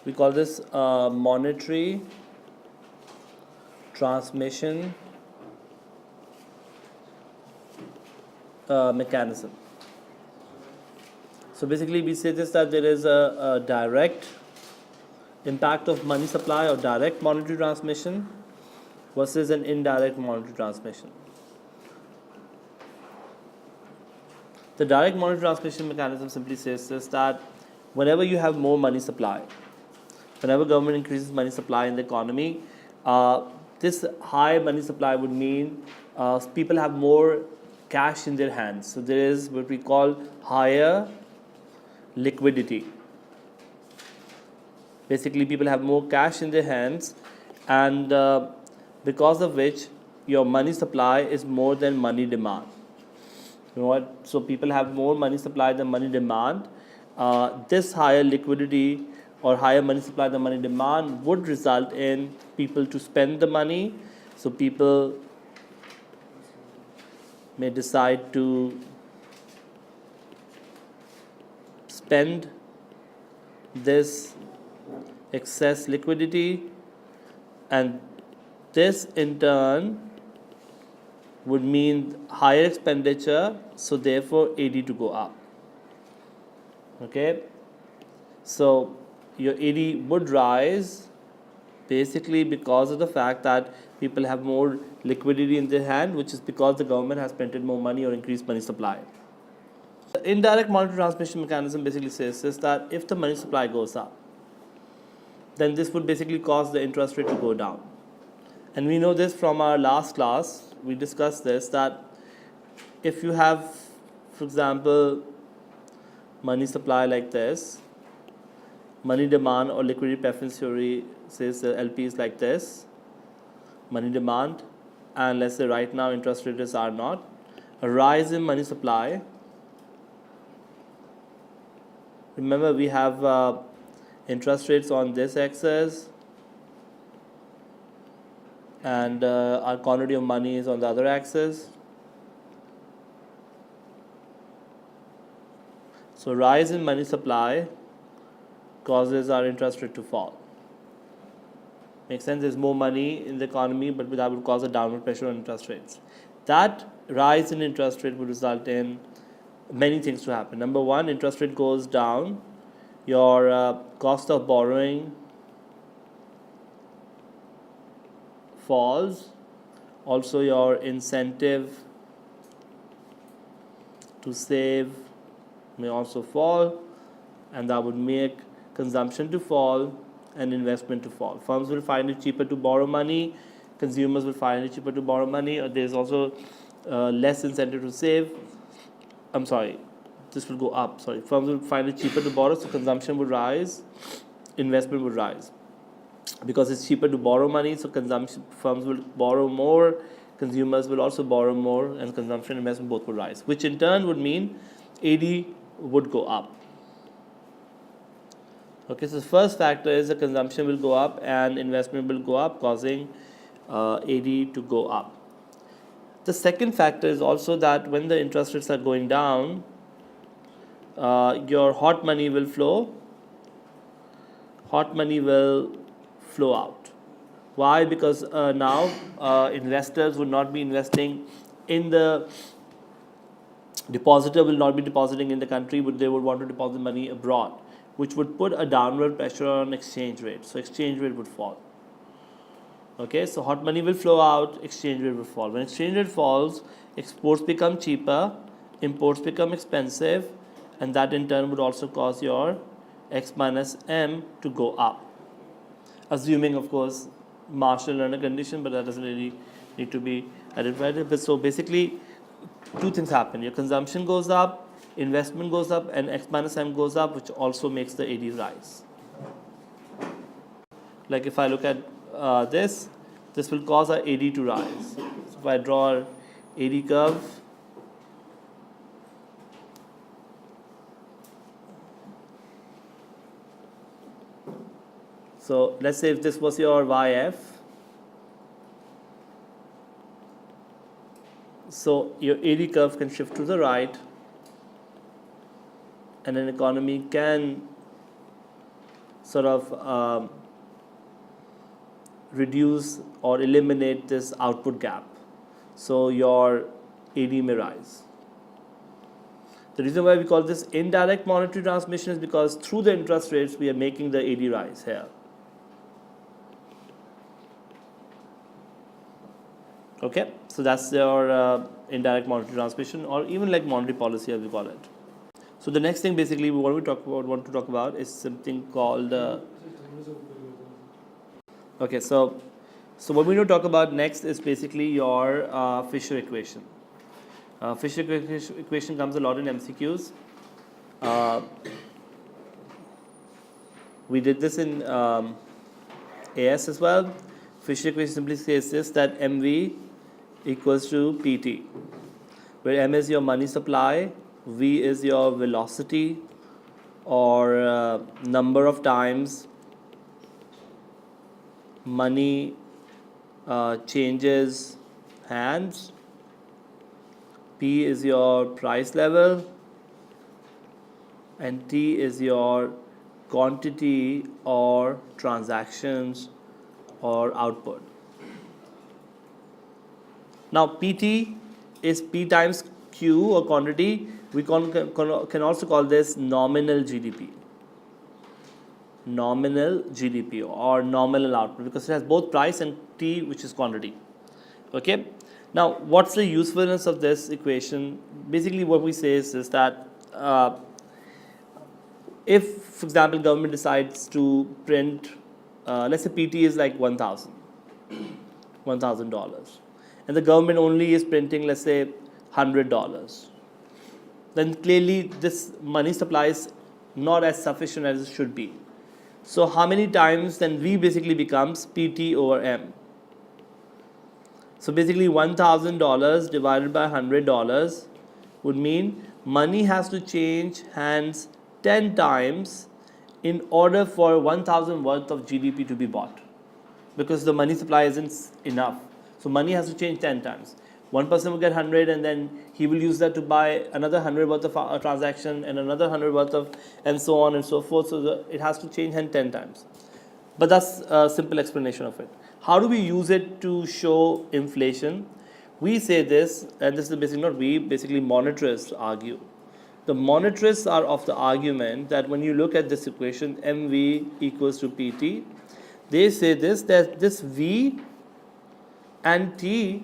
We call this monetary transmission mechanism. So basically we say this, that there is a direct impact of money supply or direct monetary transmission versus an indirect monetary transmission. The direct monetary transmission mechanism simply says this, that whenever you have more money supply, whenever government increases money supply in the economy, this high money supply would mean people have more cash in their hands. So there is what we call higher liquidity. Basically, people have more cash in their hands, and because of which your money supply is more than money demand. You know what? So people have more money supply than money demand. This higher liquidity or higher money supply than money demand would result in people to spend the money. So people may decide to spend this excess liquidity, and this in turn would mean higher expenditure, so therefore AD to go up. Okay, so your AD would rise basically because of the fact that people have more liquidity in their hand, which is because the government has printed more money or increased money supply. The indirect monetary transmission mechanism basically says is that if the money supply goes up, then this would basically cause the interest rate to go down. And we know this from our last class. We discussed this, that if you have, for example, money supply like this, money demand or liquidity preference theory says the LP is like this, money demand, and let's say right now interest rates are not, a rise in money supply. Remember, we have interest rates on this axis, and our quantity of money is on the other axis. So rise in money supply causes our interest rate to fall. Makes sense? There's more money in the economy, but that would cause a downward pressure on interest rates. That rise in interest rate would result in many things to happen. Number one, interest rate goes down, your cost of borrowing falls, also your incentive to save may also fall, and that would make consumption to fall and investment to fall. Firms will find it cheaper to borrow money, consumers will find it cheaper to borrow money, or there's also less incentive to save. This will go up. Firms will find it cheaper to borrow, so consumption would rise, investment would rise. Because it's cheaper to borrow money, so firms will borrow more, consumers will also borrow more, and consumption and investment both will rise, which in turn would mean AD would go up. Okay, so the first factor is the consumption will go up and investment will go up, causing AD to go up. The second factor is also that when the interest rates are going down, your hot money will flow. Hot money will flow out. Why? Because now investors would not be investing in the depositor will not be depositing in the country, but they would want to deposit money abroad, which would put a downward pressure on exchange rate. So exchange rate would fall. Okay, so hot money will flow out, exchange rate will fall. When exchange rate falls, exports become cheaper, imports become expensive, and that in turn would also cause your X minus M to go up. Assuming, of course, Marshall under condition, but that doesn't really need to be identified. But so basically, two things happen. Your consumption goes up, investment goes up, and X minus M goes up, which also makes the AD rise. Like if I look at this will cause our AD to rise. So if I draw our AD curve, so let's say if this was your YF, so your AD curve can shift to the right, and an economy can sort of reduce or eliminate this output gap. So your AD may rise. The reason why we call this indirect monetary transmission is because through the interest rates we are making the AD rise here. Okay, so that's your indirect monetary transmission, or even like monetary policy as we call it. So the next thing basically we want to talk about is something called okay, so what we want to talk about next is basically your Fisher equation. Fisher equation comes a lot in MCQs. We did this in AS as well. Fisher equation simply says this, that MV equals to PT, where M is your money supply, V is your velocity or number of times money changes hands, P is your price level, and T is your quantity or transactions or output. Now PT is P times Q or quantity. We can also call this nominal GDP. Nominal GDP or nominal output, because it has both price and T, which is quantity. Okay. Now, what's the usefulness of this equation? Basically, what we say is that if, for example, government decides to print, let's say PT is like $1,000, and the government only is printing, let's say, $100, then clearly this money supply is not as sufficient as it should be. So how many times then V basically becomes PT over M. So basically $1,000 divided by $100 would mean money has to change hands 10 times in order for 1,000 worth of GDP to be bought, because the money supply isn't enough. So money has to change 10 times. One person will get 100 and then he will use that to buy another 100 worth of a transaction and another 100 worth of, and so on and so forth. So it has to change hand 10 times. But that's a simple explanation of it. How do we use it to show inflation? We say this, and this is basically not we, basically monetarists argue. The monetarists are of the argument that when you look at this equation, MV equals to PT, they say this, that this V and T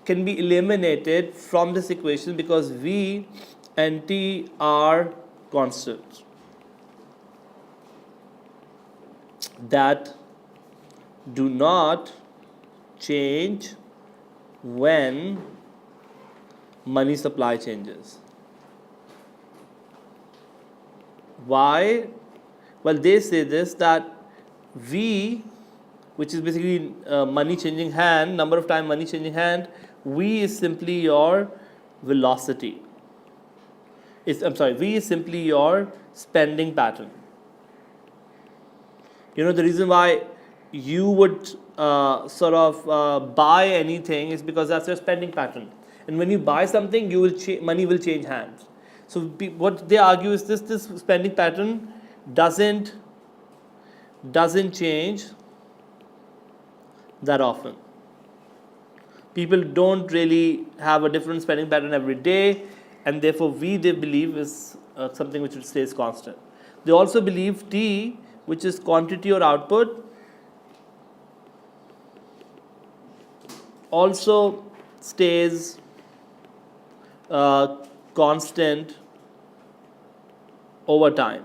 can be eliminated from this equation because V and T are constants that do not change when money supply changes. Why? Well, they say this, that V, which is basically money changing hand, number of time money changing hand, V is simply your velocity. V is simply your spending pattern. You know, the reason why you would buy anything is because that's your spending pattern. And when you buy something, you will money will change hands. So what they argue is this spending pattern doesn't change that often. People don't really have a different spending pattern every day, and therefore V, they believe, is something which stays constant. They also believe T, which is quantity or output, also stays constant over time,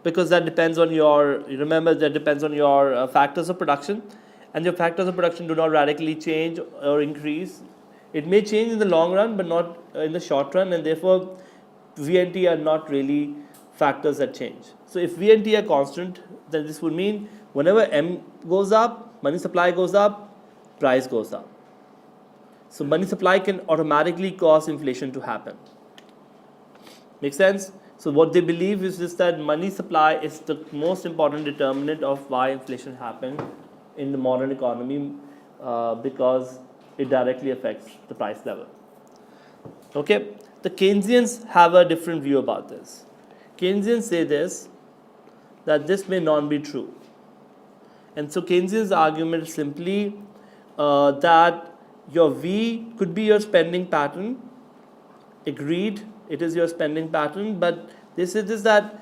because that depends on your, remember, that depends on your factors of production, and your factors of production do not radically change or increase. It may change in the long run, but not in the short run, and therefore V and T are not really factors that change. So if V and T are constant, then this would mean whenever M goes up, money supply goes up, price goes up. So money supply can automatically cause inflation to happen. Make sense? So what they believe is just that money supply is the most important determinant of why inflation happened in the modern economy, because it directly affects the price level. Okay, the Keynesians have a different view about this. Keynesians say this, that this may not be true. And so Keynesian's argument is simply that your V could be your spending pattern. Agreed, it is your spending pattern, but this is that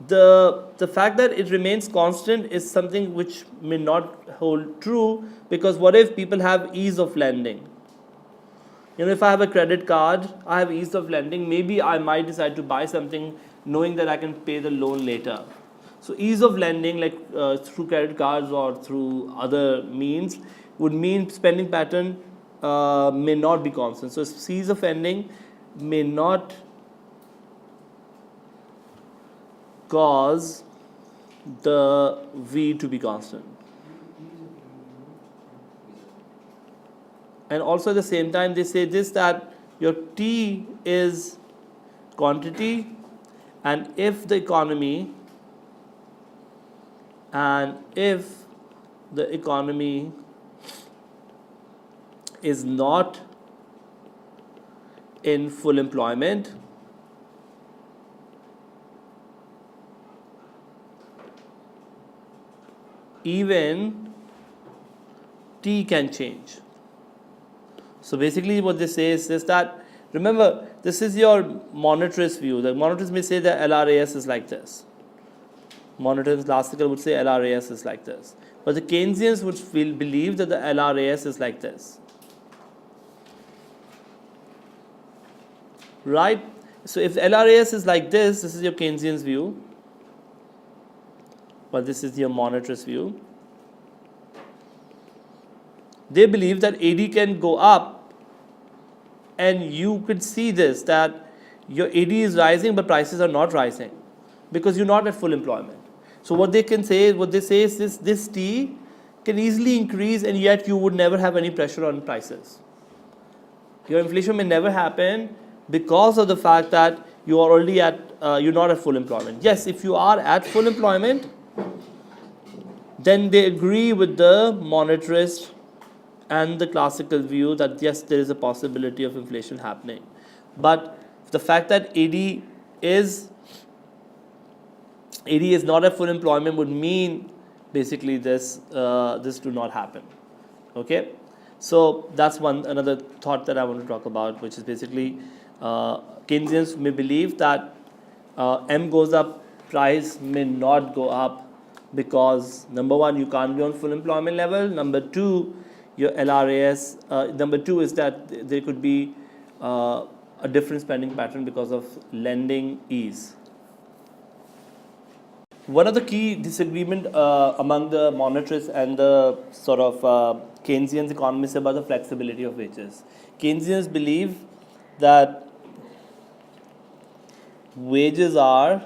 the fact that it remains constant is something which may not hold true, because what if people have ease of lending? If I have a credit card, I have ease of lending, maybe I might decide to buy something knowing that I can pay the loan later. So ease of lending, like through credit cards or through other means, would mean spending pattern may not be constant. So ease of lending may not cause the V to be constant. And also at the same time they say this, that your T is quantity, and if the economy is not in full employment, even T can change. So basically what they say is this, that remember, this is your monetarist view. The monetarists may say that LRAS is like this. Monetarist classical would say LRAS is like this. But the Keynesians would believe that the LRAS is like this. Right? So if the LRAS is like this is your Keynesian's view. But this is your monetarist view. They believe that AD can go up, and you could see this, that your AD is rising but prices are not rising because you're not at full employment. So what they say is this T can easily increase, and yet you would never have any pressure on prices. Your inflation may never happen because of the fact that you are already you're not at full employment. Yes, if you are at full employment, then they agree with the monetarist and the classical view that yes, there is a possibility of inflation happening. But the fact that AD is not at full employment would mean basically this do not happen. Okay, so that's another thought that I want to talk about, which is basically Keynesians may believe that M goes up, price may not go up, because number one, you can't be on full employment level. Number two, your LRAS. Number two is that there could be a different spending pattern because of lending ease. One of the key disagreement among the monetarists and the sort of Keynesian economists about the flexibility of wages. Keynesians believe that wages are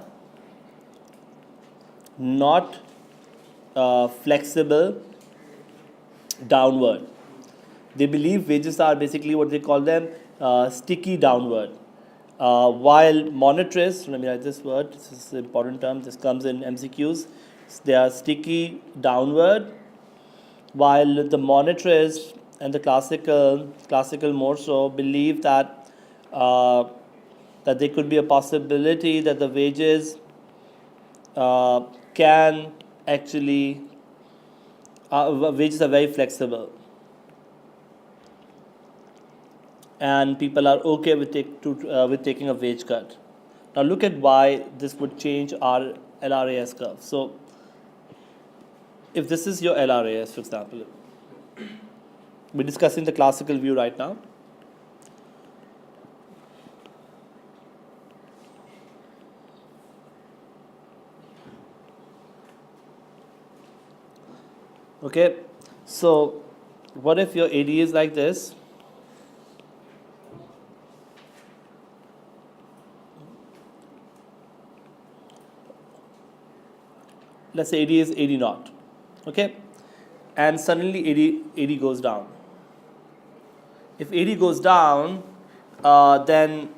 not flexible downward. They believe wages are basically what they call them sticky downward. While monetarists, let me write this word, this is an important term, this comes in MCQs, they are sticky downward, while the monetarists and the classical more so, believe that that there could be a possibility that the wages can actually, wages are very flexible, and people are okay with taking a wage cut. Now look at why this would change our LRAS curve. So if this is your LRAS, for example, we're discussing the classical view right now. Okay, so what if your AD is like this? Let's say AD is 80 naught, okay, and suddenly AD goes down. If AD goes down, then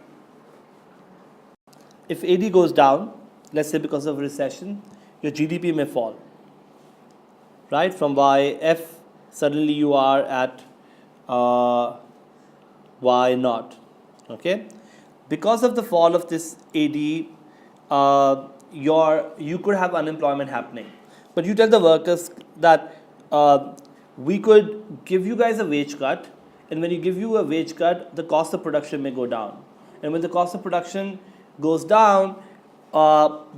if AD goes down, let's say because of recession, your GDP may fall. Right, from YF, suddenly you are at Y naught. Okay, because of the fall of this AD, you could have unemployment happening. But you tell the workers that we could give you guys a wage cut, and when you give you a wage cut, the cost of production may go down. And when the cost of production goes down,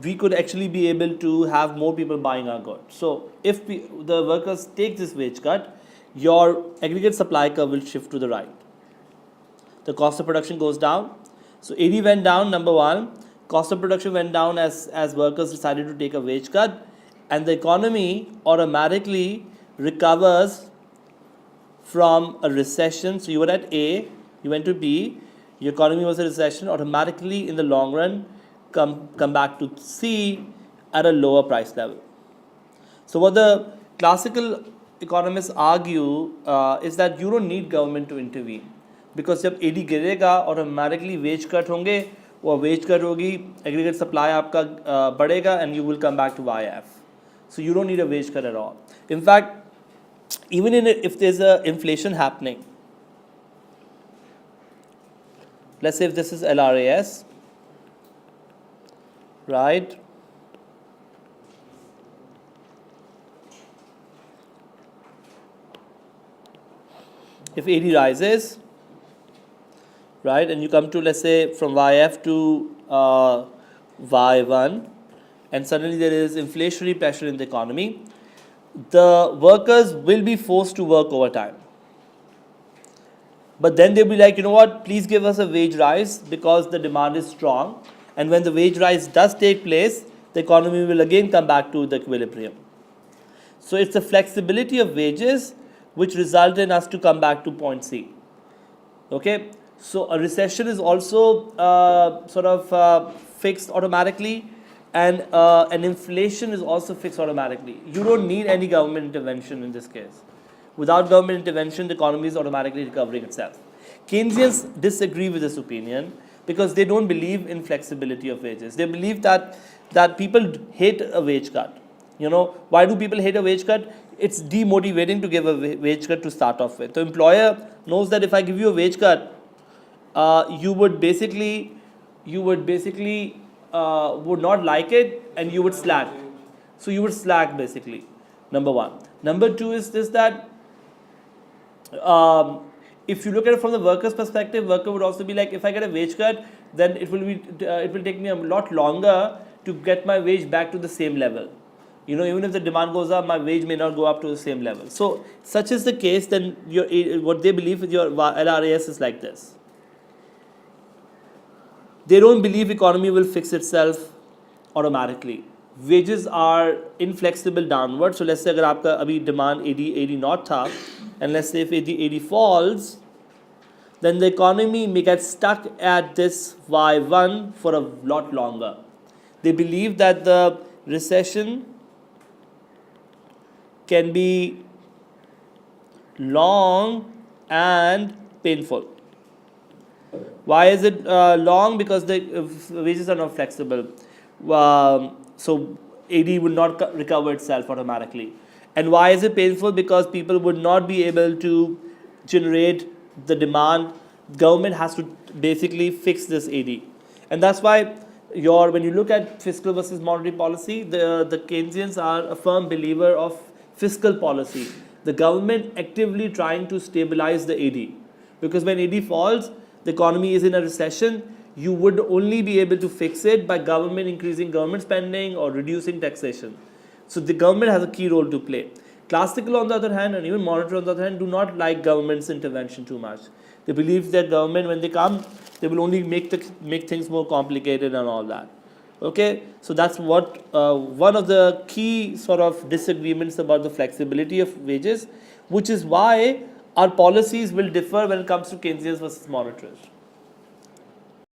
we could actually be able to have more people buying our goods. So if the workers take this wage cut, your aggregate supply curve will shift to the right. The cost of production goes down. So AD went down, number one. Cost of production went down as workers decided to take a wage cut, and the economy automatically recovers from a recession. So you were at A, you went to B, your economy was a recession, automatically in the long run come back to C at a lower price level. So what the classical economists argue is that you don't need government to intervene, because जब AD गिरेगा automatically wage cut होंगे, वो wage cut होगी, aggregate supply आपका बढ़ेगा, and you will come back to YF. So you don't need a wage cut at all. In fact, even if there's a inflation happening, let's say if this is LRAS, right? If AD rises, right, and you come to, let's say, from YF to Y1, and suddenly there is inflationary pressure in the economy, the workers will be forced to work overtime. But then they'll be like, you know what, please give us a wage rise because the demand is strong. And when the wage rise does take place, the economy will again come back to the equilibrium. So it's the flexibility of wages which result in us to come back to point C. Okay, so a recession is also fixed automatically, and an inflation is also fixed automatically. You don't need any government intervention in this case. Without government intervention, the economy is automatically recovering itself. Keynesians disagree with this opinion because they don't believe in flexibility of wages. They believe that people hate a wage cut. You know, why do people hate a wage cut? It's demotivating to give a wage cut to start off with. The employer knows that if I give you a wage cut, you would basically would not like it, and you would slack. So you would slack basically, number one. Number two is this, that if you look at it from the worker's perspective, worker would also be like, if I get a wage cut, then it will take me a lot longer to get my wage back to the same level. You know, even if the demand goes up, my wage may not go up to the same level. So such is the case, then what they believe with your LRAS is like this. They don't believe economy will fix itself automatically. Wages are inflexible downward. So let's say अगर आपका अभी demand 80 not था, and let's say if 80 falls, then the economy may get stuck at this Y1 for a lot longer. They believe that the recession can be long and painful. Why is it long? Because the wages are not flexible. So AD will not recover itself automatically. And why is it painful? Because people would not be able to generate the demand. Government has to basically fix this AD. And that's why when you look at fiscal versus monetary policy, the Keynesians are a firm believer of fiscal policy. The government actively trying to stabilize the AD. Because when AD falls, the economy is in a recession, you would only be able to fix it by government increasing government spending or reducing taxation. So the government has a key role to play. Classical, on the other hand, and even monetary on the other hand, do not like government's intervention too much. They believe that government, when they come, they will only make things more complicated and all that. Okay, so that's what one of the key sort of disagreements about the flexibility of wages, which is why our policies will differ when it comes to Keynesians versus monetarists.